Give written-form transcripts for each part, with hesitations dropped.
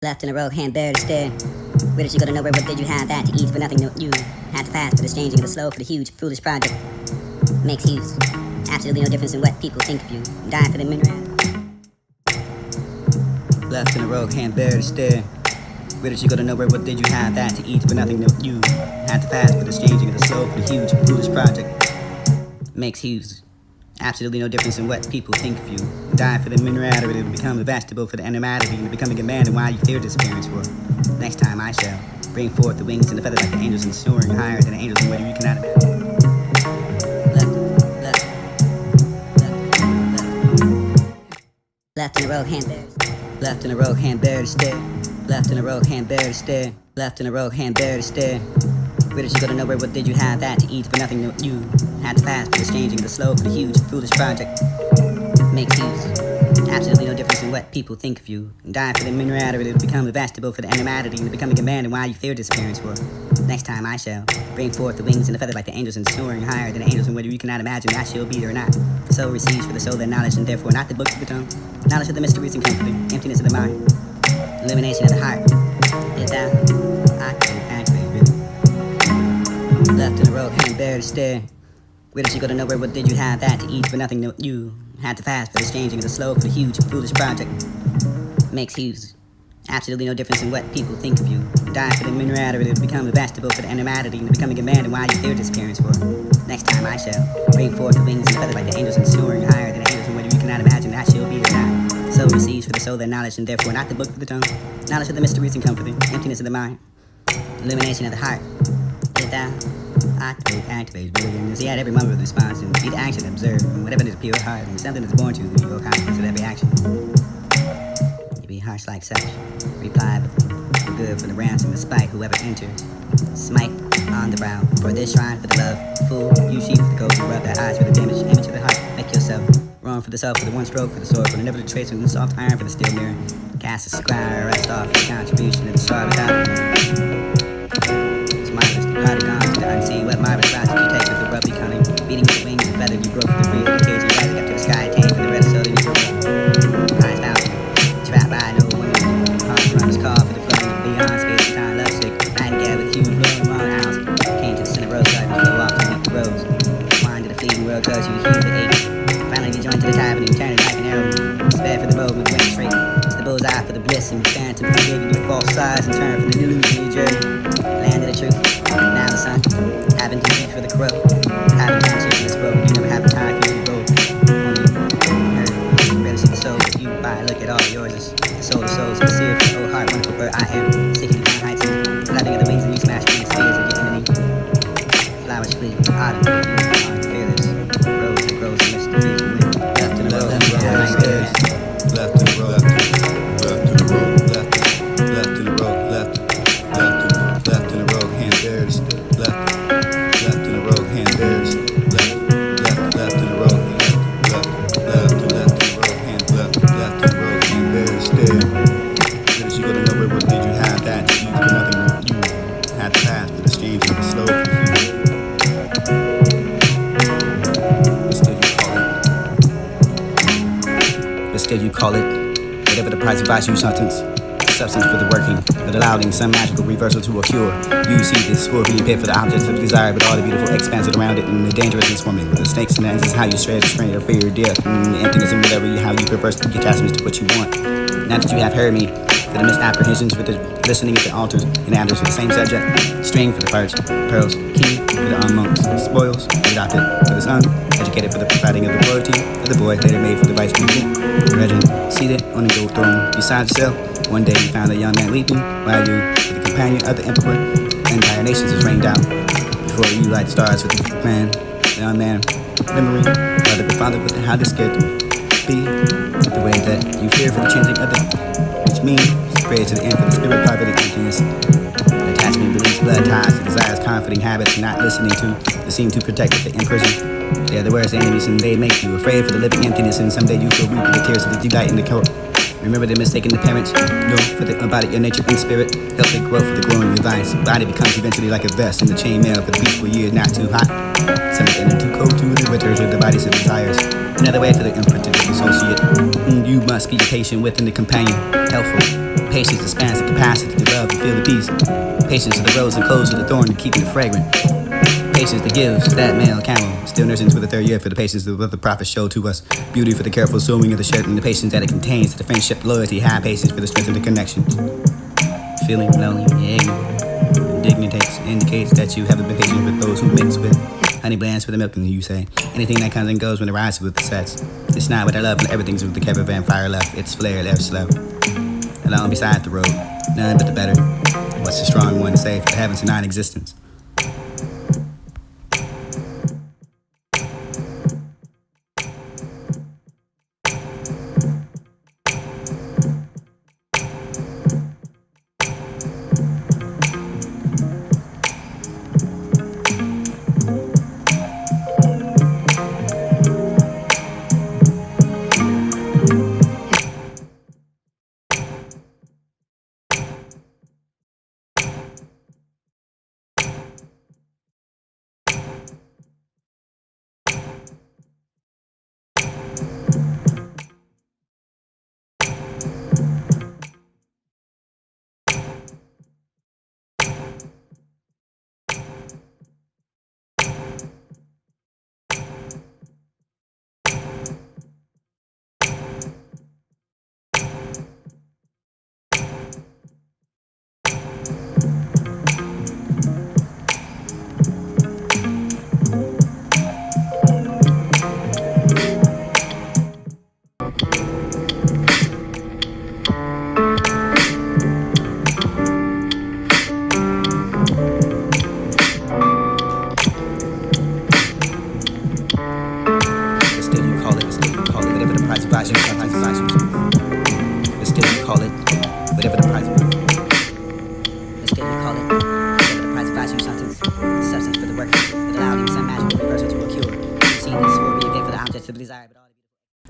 Left in a rogue hand bare to stare. Where did you go to nowhere? What did you have that to eat for nothing? No, you had to fast for the changing of the slow for the huge, foolish project. Makes use. Absolutely no difference in what people think of you. Die for the mineral. Left in a rogue hand bare to stare. Where did you go to nowhere? What did you have that to eat for nothing? No, you had to fast for the changing of the slow for the huge, foolish project. Makes use. Absolutely no difference in what people think of you. Die for the minerality to become a vegetable for the animality and becoming a man, and why you fear disappearance for. Next time I shall bring forth the wings and the feathers like the angels and soaring higher than the angels and whether you cannot imagine. Left in a rogue hand bare. Left in a rogue hand bare to stare. Left in a rogue hand bare to stare. Left in a rogue hand bare to stare. Where did you go to nowhere? What did you have that to eat for nothing? No, you had to fast for the changing of the slow for the huge, foolish project. Makes use. Absolutely no difference in what people think of you. And die for the minerality to become a vegetable for the animality and becoming a man, and why you fear disappearance for. Next time I shall bring forth the wings and the feathers like the angels and soaring higher than the angels, and whether you cannot imagine that shall be or not. The soul receives for the soul their knowledge, and therefore not the book of the tongue. Knowledge of the mysteries and comforting, emptiness of the mind, illumination of the heart. Yet thou, I can't really. Left in a rogue hand bare to stare. Where did you go to nowhere? What did you have that to eat for nothing? No, you had to fast for the changing of the slow for the huge, foolish project. Makes use. Absolutely no difference in what people think of you. Die for the minerality to become a vegetable for the animality and becoming a man, and why you fear disappearance for. Next time I shall bring forth the wings and feathers like the angels and soaring higher than the angels, and whether you cannot imagine that shall be or not. The soul receives for the soul their knowledge, and therefore not the book for the tongue. Knowledge of the mysteries and comforting, emptiness of the mind, illumination of the heart. Yet thou, activate brilliance. He had every moment of the response, and be the action observed, and whatever is pure heart, and something is born to you, your consequence of every action. You be harsh like such. Reply with the good for the ransom, despite whoever enters. Smite on the brow for this shrine for the love. Fool, you sheep for the gold, rub their eyes for the damage, image of the heart. Make yourself wrong for the self, for the one stroke, for the sword, for the never the trace, and the soft iron for the steel mirror. Cast a squire, rest off the contribution of the star without unseen, what marvelous routes did you take with the rubby cunning? Beating with the wings and feathers, you broke for the breeze of the cage, you rising up to the sky, tame for the rest, so then you broke up. Eyes out, trapped by no woman. Hearts runners call for the flowing of beyond space and time, lovesick. Nightingale with huge rolling long owls. Came to the center rose garden, flew off to meet the rose. Wind to the fleeting world, cause you hear the ache. Finally you joined to the tavern and turned it like an arrow. Spare for the bow with wing straight. To the bullseye for the bliss and phantom, forgiving your false size and turn from the illusion of your journey. Land of the truth. Now the sun, having to reach for the crow, having to reach for this road, you never have the time for you to go. Only you better see the soul, but you buy, look at all yours is the soul of souls, sincere for the old heart, wonderful bird, I am, sticking to heights and flapping of the wings and you smash the spears of your enemy. Flowers flee, autumn, you are fearless, rose that grows amidst the freezing wind, left in the road, left in the road, left in the road, left in the road, left in the road, left in the road, hand there to stay. Left in the road, hand there to stay. Left in the road, left in the road, hand there to stay. Where did you go to nowhere? What did you have that to eat for nothing? You had to pass for the strange and the slow. What still you call it? Whatever the price of vice you sentence. Substance for the working, but allowing some magical reversal to occur. You see this scorpion pit for the objects of desire, but all the beautiful expanse around it, and the dangerousness for me. With the snakes and ends is how you stray the strain of fear, death, and the emptiness, and whatever how you perverse the attachments to what you want. Now that you have heard me, for the misapprehensions with the listening at the altars, and answers to the same subject. String for the birds, pearls, key for the monks, spoils, adopted for the son, educated for the providing of the royalty of the boy, later made for the vice regent, regent, seated on a gold throne beside the cell. One day you found a young man weeping, while you, the companion of the emperor, entire nations is rained out. Before you light the stars with the plan, the young man, remembering whether the father with how this could be, the way that you fear for the changing of the, which means spread to the end for the spirit private emptiness. Attachment, beliefs, blood ties, the desires, comforting habits, not listening to, the seem to protect the imprison. They are the worst enemies and they make you afraid for the living emptiness, and someday you feel weak with the tears of the delight in the coat. Remember the mistaken the parents, no, for the embody your nature and spirit, help it grow for the growing device. Body becomes eventually like a vest in the chainmail for the peaceful years, not too hot. Some of them are too cold to the winters or the bodies of desires. Another way for the imprinted associate. You must be patient with and the companion, helpful. Patience expands the capacity to love and feel the peace. Patience is the rose and close of the thorn to keep it fragrant. Patience that gives that male camel, still nursing to the third year for the patience of what the prophets showed to us. Beauty for the careful sewing of the shirt and the patience that it contains, the friendship, loyalty, high patience for the strength of the connections. Feeling lonely, ignorant, indicates that you haven't been patient with those who mix with honey blends for the milk, and you say anything that comes and goes when it rises with the sets. It's not what I love, and everything's with the caravan fire left. It's flare left slow. Alone beside the road, none but the better. What's the strong one say for the heavens and non-existence?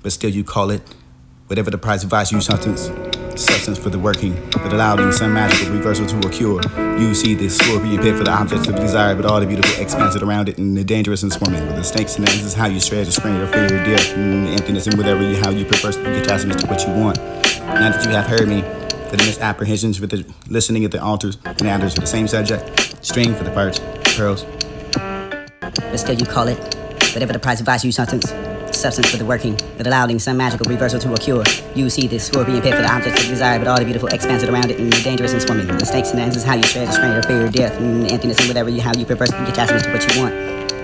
But still you call it whatever the price of vice, you substance for the working that allowed in some magical reversal to a cure. You see this scorpion pit for the objects of desire, but all the beautiful expanses around it, and the dangerous and swarming with the snakes and this is how you shred the screen of fear, death, and the emptiness, and whatever how you perverse the attachments to what you want. Now that you have heard me, for the misapprehensions with the listening at the altars and altars for the same subject, string for the parts, pearls. But still you call it whatever the price of vice, you substance for the working that allowed in some magical reversal to a cure. You see this scorpion pit for the objects of desire, but all the beautiful expanses around it, and the dangerous and swarming with the snakes and the is how you shred the screen of fear, death, and the emptiness, and whatever how you perverse the attachments to what you want.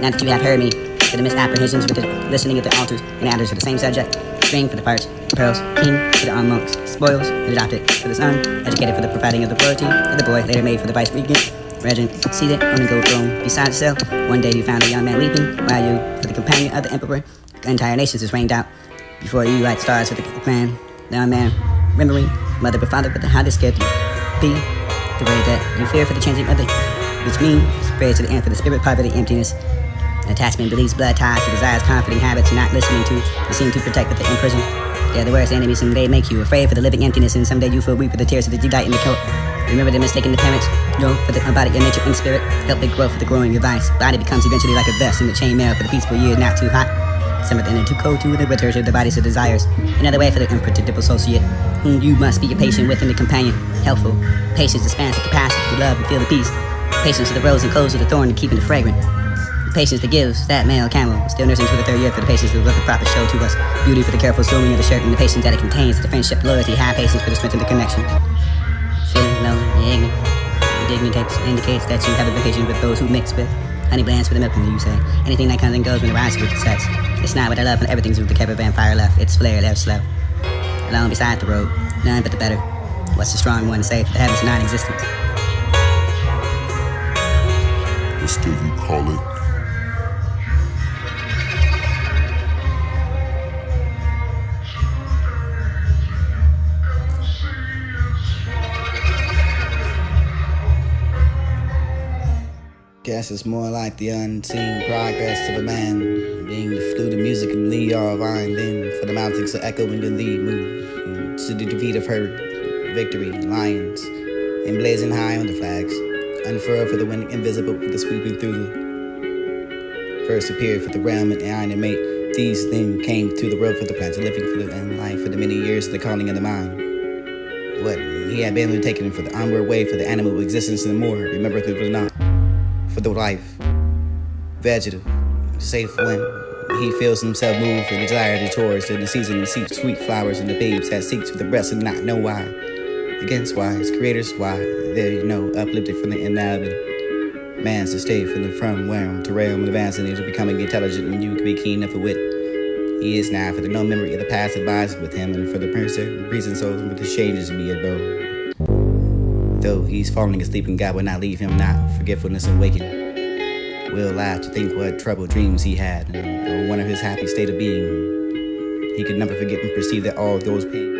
Now that you have heard me, for the misapprehensions with the listening at the altars and altars for the same subject, string for the parts, pearls, king for the monks, spoils, and adopted for the son, educated for the providing of the royalty, and the boy later made for the vice regent, regent, seated on the gold throne beside the cell. One day you found a young man weeping, while you, for the companion of the emperor, the entire nations is rained out before you like stars with the man, the young man, remembering mother but father, but how this scared you be the way that you fear for the changing of the, which means spreads to the end for the spirit, poverty, emptiness, attachment, beliefs, blood ties, to desires, confident habits, not listening to, you seem to protect but they imprison. They're the worst enemies, and they make you afraid for the living emptiness, and someday you feel weep for the tears that you die in the coat. Remember the mistaken the parents, for the body, your nature and spirit, help it grow for the growing advice. Body becomes eventually like a vest in the chainmail for the peaceful years, not too hot. Summer then too cold to the winter, the bodies of desires. Another way for the unpredictable associate, whom you must be a patient with and the companion, helpful. Patience expands the capacity to love and feel the peace. Patience of the rose and close of the thorn to keeping it fragrant. Patience that gives that male camel, still nursing to the third year for the patience of what the prophet showed to us. Beauty for the careful sewing of the shirt and the patience that it contains, the friendship, loyalty, high patience for the strength of the connection. Feeling lonely, ignorant, indicates that you haven't been patient with those who mix with honey blends for the milk, and you say anything that comes and goes when it rises with the sets. It's not what I love, and everything's with the caravan fire left. It's flare left slow. Alone beside the road, none but the better. What's the strong one to say for the heavens and non-existence? But still you call it Guess it's more like the unseen progress of a man being the flute of music and Lee or violin for the mountains to echo in the lead move to the defeat of her victory, lions emblazoned high on the flags, unfurled for the wind, invisible for the sweeping through the first appeared for the realm and animate. These then came to the world for the plants, living for the end life for the many years of the calling of the mind. What he had been taken for the onward way, for the animal existence and more. Remember it was not for the life, vegetative, safe when he feels himself move and desire to towards in the season and seek sweet flowers and the babes that seek to the breast and not know why. Against why, his creators why, there uplifted from the inhabit. Man's estate from the from realm to realm and advancing into becoming intelligent and you can be keen enough for wit. He is now, for the no memory of the past abides with him, and for the reason souls with the changes to be abode. Though he's falling asleep and God will not leave him not, forgetfulness and waking. Will laugh to think what troubled dreams he had, and one of his happy state of being. He could never forget and perceive that all those pains.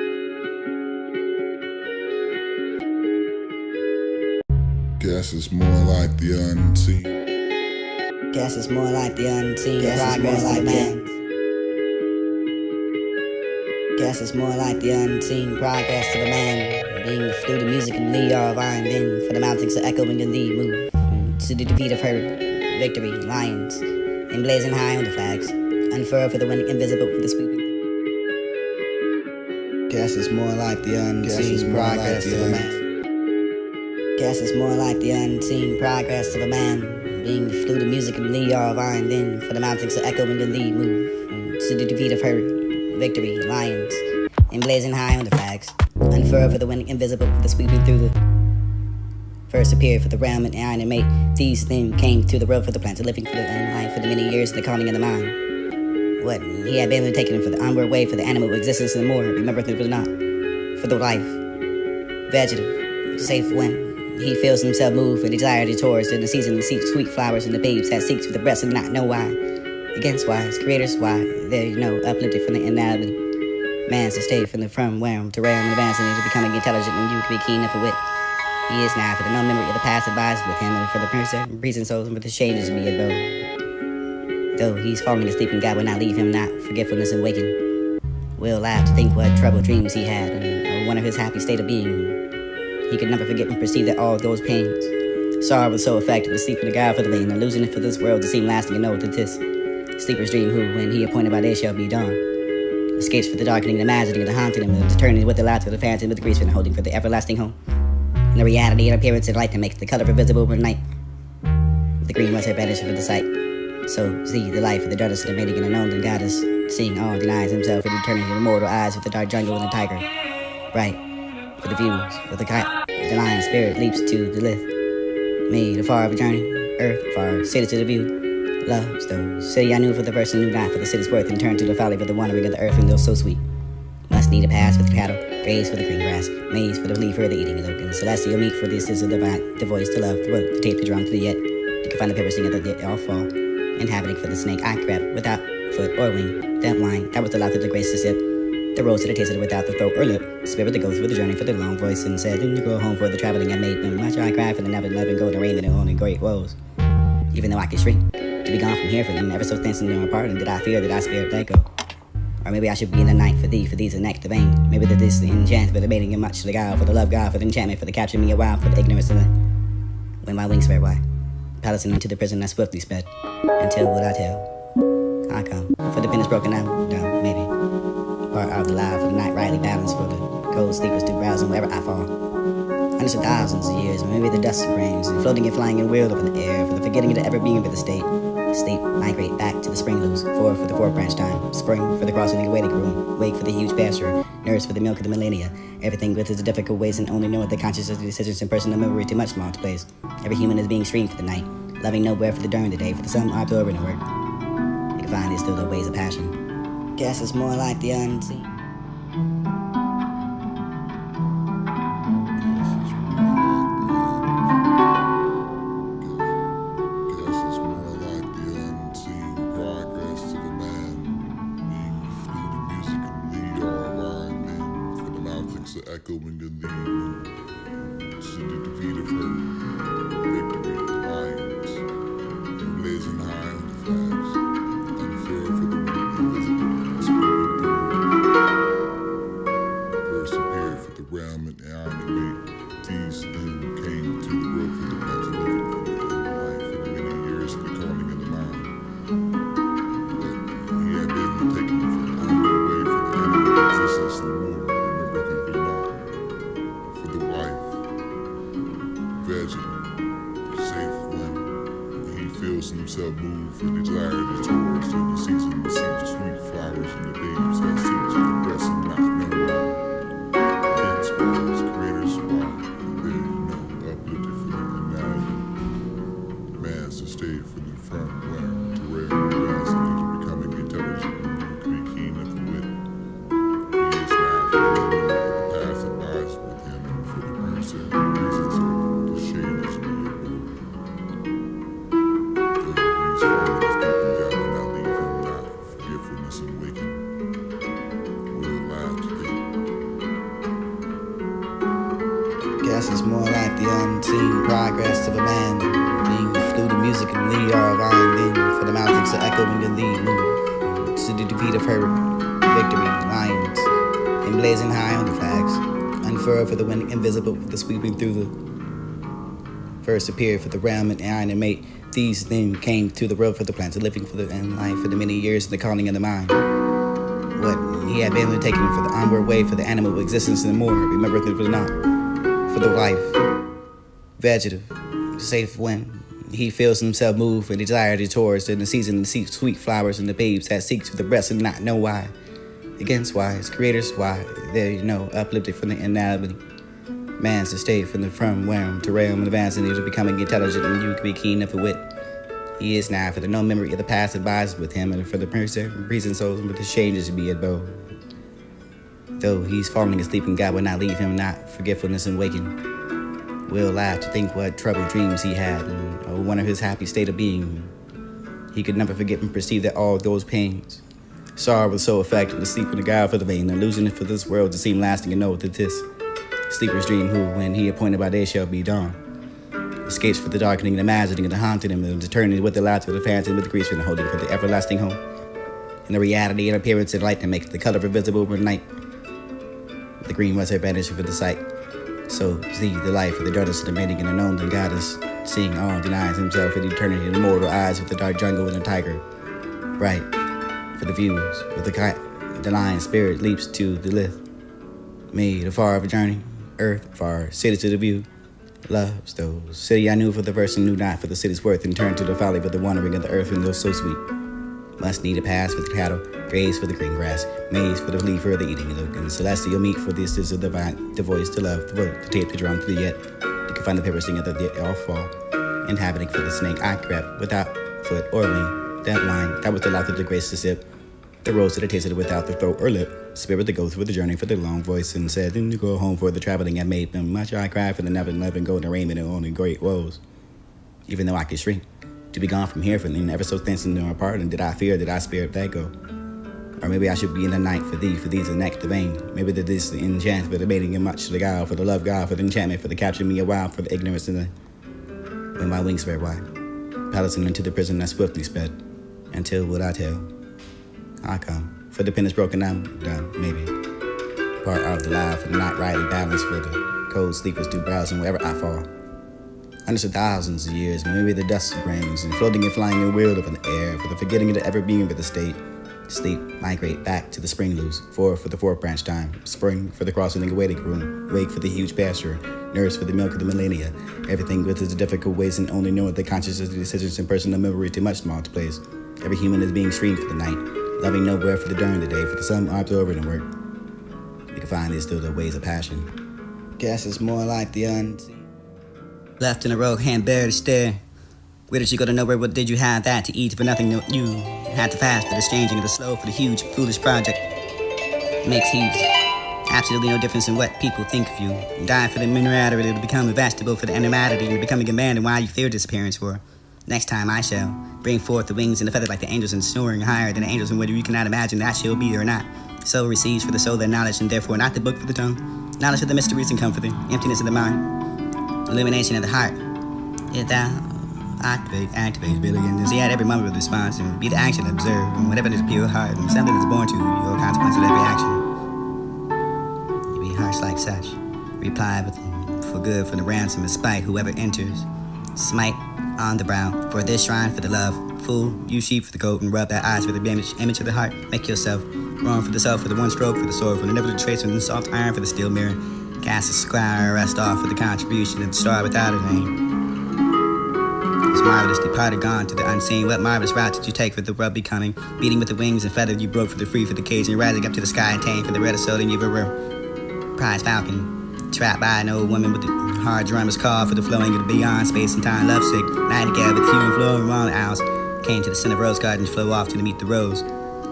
Guess it's more like the unseen. Guess it's more like the unseen progress of man. Guess it's more like the unseen progress of a man, being through the music and Lee of iron, then for the mountains to echoing in thee move to the defeat of her victory, lions, emblazoned high on the flags, unfurled for the wind, invisible for the sweeping. Guess it's more like the unseen progress of a man. Guess it's more like the unseen progress of a man, being through the music and Lee of iron, then for the mountains to echoing in thee move to the defeat of her victory, lions, emblazoned high on the flags, unfurled for the wind, invisible for the sweeping through the. First appeared for the realm and iron and mate. These then came to the world for the plants, living for the life for the many years, the calling in the mind. What he had been taken for the onward way, for the animal existence and more. Remember it was not for the life, vegetative, safe when he feels himself move and desire to towards in the season and seek sweet flowers and the babes that seeks for the breast and not know why. Against why, his creators why, there uplifted from the inhabit. Man's estate from the from realm to realm and advancing into becoming intelligent and you can be keen enough for wit. He is now, for the no memory of the past abides with him, and for the reason souls and for the changes to be abode. Though he's falling asleep and God will not leave him not, forgetfulness and waking. Will laugh to think what troubled dreams he had, and one of his happy state of being. He could never forget and perceive that all those pains. Sorrow was so effective, the sleep of the God for the vain, illusion it for this world to seem lasting and know that this sleeper's dream who, when he appointed by day shall be dawn. Escapes for the darkening, the imagining, and the haunting him, and the turning with the laughter, the fancy, with the grief and holding for the everlasting home. And the reality and appearance of light that makes the color invisible over night. The green was her banish for the sight. So see the life of the darkness of the mating and unknown, and God is seeing all denies himself in eternity, the mortal eyes with the dark jungle and the tiger. Right, for the views of the kite, the lion spirit leaps to the lift. Me, the far of a journey, earth far, city to the view. Loves those city I knew for the verse and knew not for the city's worth, and turned to the folly for the wandering of the earth and those so sweet. Must need a pass for the cattle, graze for the green grass, maize for the leaf for the eating of and the celestial meat for the assist of the vine, the voice to love, the rope, the tape, the drum to the yet, to confine the pepper sing of the all fall, inhabiting for the snake I crept, without foot or wing, that wine, that was the laughter, the grace to sip, the rose to the taste of it without the throat or lip, spirit to go through the journey for the long voice, and said, then you go home for the traveling I made, and much I cried for the never loving golden raiment and only great woes. Even though I could shrink, to be gone from here for them, ever so thin and apart, and did I fear that I spirit let go? Or maybe I should be in the night for thee, for these the next the vain. Maybe that this the enchant for the mating and much to the God, for the love God, for the enchantment, for the capture me a while, for the ignorance of the when my wings spread wide, palace into the prison I swiftly sped. Until what I tell, I come. For the pen is broken, I'm down, maybe. Part of the lie for the night rightly balanced, for the cold sleepers to browse and wherever I fall. Hundreds of thousands of years, maybe the dust of grains, and floating and flying and wheeled over the air, for the forgetting of the ever being for the state. Sleep, migrate back to the spring loose, for the four-branch time, spring for the crossing the waiting room, wake for the huge pasture, nurse for the milk of the millennia, everything with its difficult ways and only knowing the consciousness of the decisions and personal memory too much small to place. Every human is being streamed for the night, loving nowhere for the during the day, for the sun absorbing the work. You can find these through the ways of passion. Guess it's more like the unseen. Echoing in the to the defeat of her victory, lions, emblazoned high on the flags, unfurled for the wind, invisible, spinning through. vegetable, safe when he feels himself move and desire to towards in the season and sees sweet flowers and the babes that seek to the breast and not know why. Against wise, creators why, there you know, uplifted from the anatomy. Man's estate from the front where to rare fascinated, becoming intelligent and you can be keen of the wit. He is now the moment of the past abides with him and for the mercy reasons of the shade is near. Though he's fallen his deep and God will not leave him not forgetfulness and waking. We'll laugh to think. Guess it's more like the unseen progress of a man being flew to music and lead our violin for the mountains to echo when the lead move to the defeat of her victory lions emblazoned high on the flags unfurled for the wind invisible for the sweeping through the first appeared for the realm and iron and mate these then came to the world for the plants living for the end life for the many years in the calling of the mind what he had been taken for the onward way for the animal existence and more remember it was not for the life, vegetative, safe when he feels himself move and desire to towards in the season to see sweet flowers and the babes that seek to the breast and not know why. Against wise, creators why, there you know, uplifted from the inanimate. Man's estate from the firm realm to realm and advancing into becoming intelligent and you can be keen of the wit. He is now for the no memory of the past abides with him and for the reason souls with his changes to be at bow. Though he's falling asleep and God will not leave him not forgetfulness and waking. We'll laugh to think what troubled dreams he had and one of his happy state of being. He could never forget and perceive that all those pains. Sorrow was so effective to sleep in the guile for the vain, and losing it for this world to seem lasting and know that this sleeper's dream who, when he appointed by day shall be dawn. Escapes for the darkening, the imagining, and the haunting him, and eternity with the laughter, the fancy, with the grief, and the holding for the everlasting home. And the reality and appearance of light to make the color invisible over night. The green was her vanishing for the sight. So see the life of the darkness of the mating and unknown, the goddess, seeing all denies himself in eternity in the mortal eyes of the dark jungle and the tiger. Bright for the views of the kite, the lion spirit leaps to the lift. Made afar of a journey, earth far, city to the view. Loves those city I knew for the verse and knew not for the city's worth, and turned to the folly for the wandering of the earth and those so sweet. Must need a pass for the cattle, graze for the green grass, maize for the leaf for the eating, and celestial meat for this is the divine, the voice to love, the work to tape the drum to the yet, to confine the paper sing of the yet all fall, inhabiting for the snake I crept, without foot or wing, that line, that was the laughter, the grace to sip, the rose that I tasted without the throat or lip, spirit that goes for the journey for the long voice, and said, then to go home for the traveling I made them, much I cried for the never loving golden raiment and only great woes, even though I could shrink. To be gone from here for never so thin and apart, and did I fear that I spirit that go? Or maybe I should be in the night for thee, for these the next the vain. Maybe that this the enchant for the mating and much to the guile, for the love God, for the enchantment, for the capturing me a while, for the ignorance and the when my wings spread wide, palancing into the prison I swiftly sped, until what I tell, I come, for the pen is broken, I'm done, maybe. Part out the lie, for the not rightly balanced, for the cold sleepers do browsing wherever I fall. Hundreds of thousands of years, maybe the dust rings, and floating and flying in wheel up in the air, for the forgetting of the ever being of the state. Sleep, migrate back to the spring loose, for the fourth branch time, spring for the crossing the waiting room, wake for the huge pasture, nurse for the milk of the millennia, everything with its difficult ways and only knowing the consciousness of the decisions and personal memory too much small to place. Every human is being streamed for the night, loving nowhere for the during the day, for the sun absorbing and work. You can find these still the ways of passion. Guess it's more like the unseen. Left in a row, hand bare to stare. Where did you go to nowhere? What did you have that to eat for nothing? No, you had to fast for the changing of the slow for the huge, foolish project. Makes heaps. Absolutely no difference in what people think of you. Die for the minerality to become a vegetable, for the animality and becoming a man, and why you fear disappearance for. Next time I shall bring forth the wings and the feathers like the angels and soaring higher than the angels, and whether you cannot imagine that shall be or not. Soul receives for the soul their knowledge, and therefore not the book for the tongue. Knowledge of the mysteries and comfort, emptiness of the mind. Illumination of the heart. If thou activate brilliant, and see at every moment with response, and be the action observed, and whatever is pure heart, and something is born to your consequence of every action. You be harsh like such. Reply with for good for the ransom of spite, whoever enters. Smite on the brow, for this shrine for the love. Fool, you sheep for the coat, and rub that eyes for the image of the heart. Make yourself wrong for the self, for the one stroke, for the sword, for the never to trace, and the soft iron for the steel mirror. Gas Esquire, rest off for the contribution of the star without a name. It's marvelous departed, gone to the unseen. What marvelous route did you take for the world becoming? Beating with the wings and feathers you broke for the free for the cage, and you're rising up to the sky and tame for the red of soul, and you were prize falcon. Trapped by an old woman with the hard drummers call for the flowing of the beyond space and time. Lovesick, nightingale with human flow and wrong owls. Came to the center of rose gardens, flow off to meet the rose.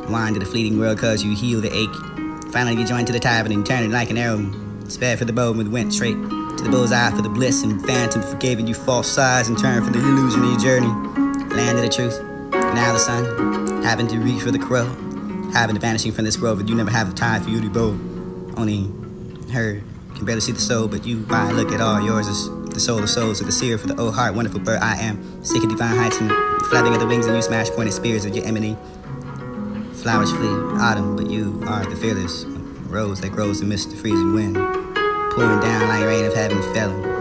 Wind to the fleeting world cause you heal the ache. Finally you joined to the tavern and turned it like an arrow. Sped for the bow and went straight to the bullseye for the bliss and phantom for giving you false sighs and turned for the illusion of your journey. Land of the truth. Now the sun, having to reach for the crow. Having to vanishing from this world, but you never have the time for you to go. Only her can barely see the soul, but you, why look at all yours is the soul of souls of the seer for the old heart, wonderful bird I am. Seeking divine heights and flapping of the wings and you smash pointed spears of your enemy. Flowers flee, autumn, but you are the fearless rose that grows amidst the freezing wind. Pouring down like rain of heaven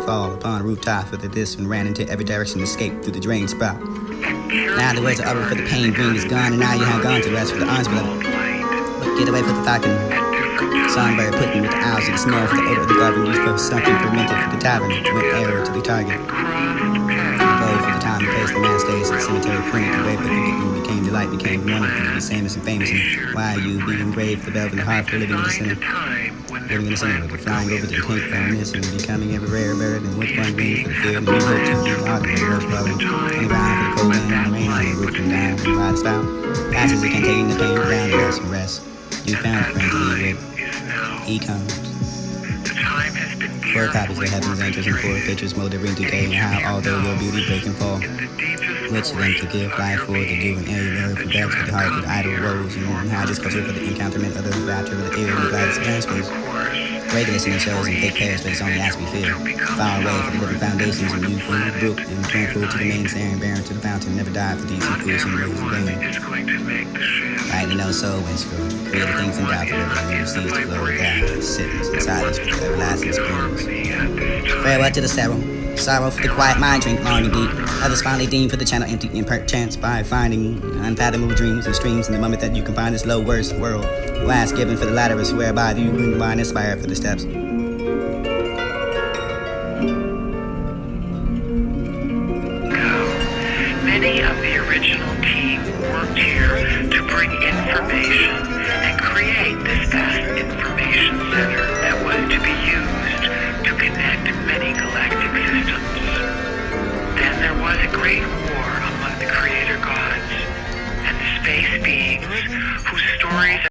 fall upon a rooftop for the disk and ran into every direction, escaped through the drain spout. Now the words are over for the pain, green is gone, and now you have gone to rest for the arms beloved. But get away for the falcon. Songbird put me with the owls and the smell for the odor of the garden used for something fermented for the tavern, went arrow to the target. Bow for the time and place, the man stays in the cemetery, pointed the way, but you became the light, became wonderful to be famous and famous, and why you be engraved the velvet and the heart for living in the center. Living in the center, with flying over the tank from this and becoming ever rare bird, and with one wing for the field, and you hope to be autumn, and rose falling on the ground for the cold wind, and the rain on the roof and down, and by the spout, passes it containing the pain, down to rest and rest. You found a friend to be with. He comes. 4 copies of Heaven's Angels and 4 pictures moldering decay, and how although your beauty break and fall, which of them to give life for the do and aid the earth for death to the heart with idle woes, and how disculture for the encounterment of the rapture with the ear and the glass landscapes. Great listening shows and take pairs, but it's only as we feel. Far away from the living foundations and you from the brook and tranquil to the main staring barren to the fountain, never die for these foolish and lazy vain. Rightly no soul whence go. Created things in doubt the river and you cease to flow down. Sittings in silence with the everlasting springs. Farewell to the sorrow for the quiet mind drink long and deep. Others finally deem for the channel empty and perchance by finding unfathomable dreams and streams in the moment that you can find this low worst world. Last given for the latterest whereby you and mind inspire for the steps. Many of the original team worked here to bring information